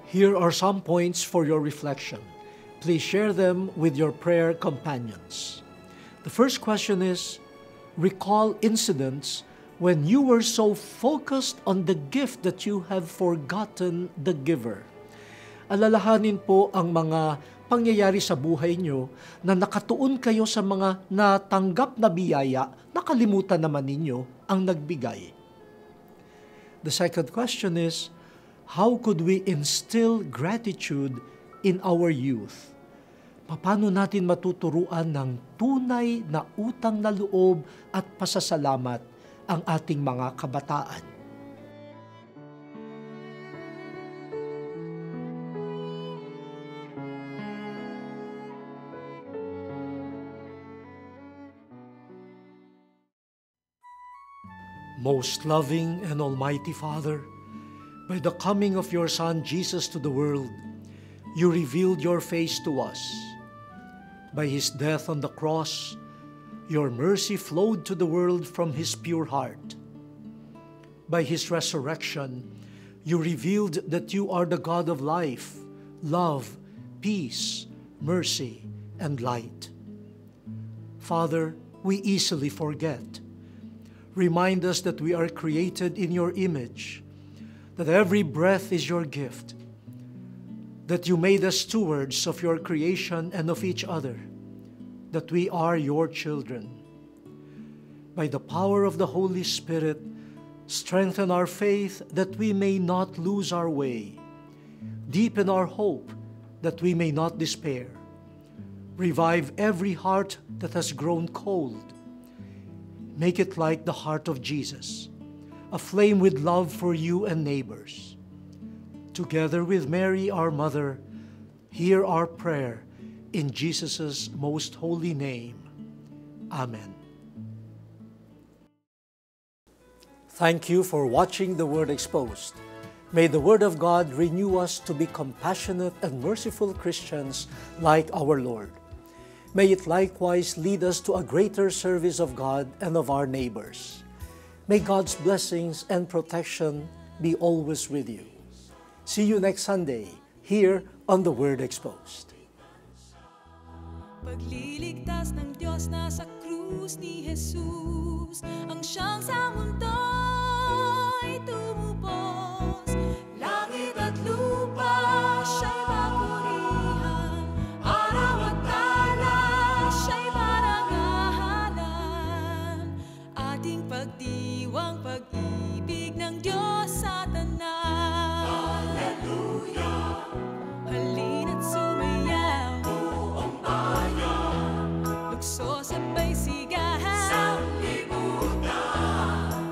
Here are some points for your reflection. Please share them with your prayer companions. The first question is, recall incidents when you were so focused on the gift that you have forgotten the giver. Alalahanin po ang mga pangyayari sa buhay nyo na nakatuon kayo sa mga natanggap na biyaya, nakalimutan naman ninyo ang nagbigay. The second question is, how could we instill gratitude in our youth? Paano natin matuturuan ng tunay na utang na loob at pasasalamat ang ating mga kabataan? Most loving and almighty Father, by the coming of your Son Jesus to the world, you revealed your face to us. By his death on the cross, your mercy flowed to the world from his pure heart. By his resurrection, you revealed that you are the God of life, love, peace, mercy, and light. Father, we easily forget. Remind us that we are created in your image, that every breath is your gift, that you made us stewards of your creation and of each other, that we are your children. By the power of the Holy Spirit, strengthen our faith that we may not lose our way. Deepen our hope that we may not despair. Revive every heart that has grown cold. Make it like the heart of Jesus, aflame with love for you and neighbors. Together with Mary, our Mother, hear our prayer in Jesus' most holy name. Amen. Thank you for watching The Word Exposed. May the Word of God renew us to be compassionate and merciful Christians like our Lord. May it likewise lead us to a greater service of God and of our neighbors. May God's blessings and protection be always with you. See you next Sunday here on The Word Exposed. Pagliligtas ng Diyos nasa krus ni Jesus, ang siyang sa mundo'y tumubos. Langit at lupa siya'y papurihan, araw at tala siya'y parangalan. Ating pagdiwang pag-ibig ng Diyos sa tanan. Hallelujah! Halina't sumayaw, buong bayan, lukso sabay sigahan sa libutan.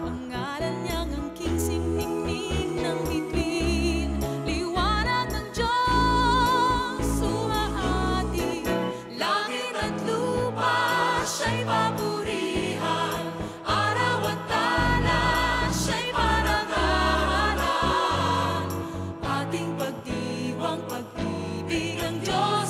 Ang ngalan niyang angking siningning ng bituin, liwanag ng Diyos umaati. Langit at lupa siya'y papurihan, araw at tala siya'y parangalan. Ating pagdiwang pag-ibig ng Diyos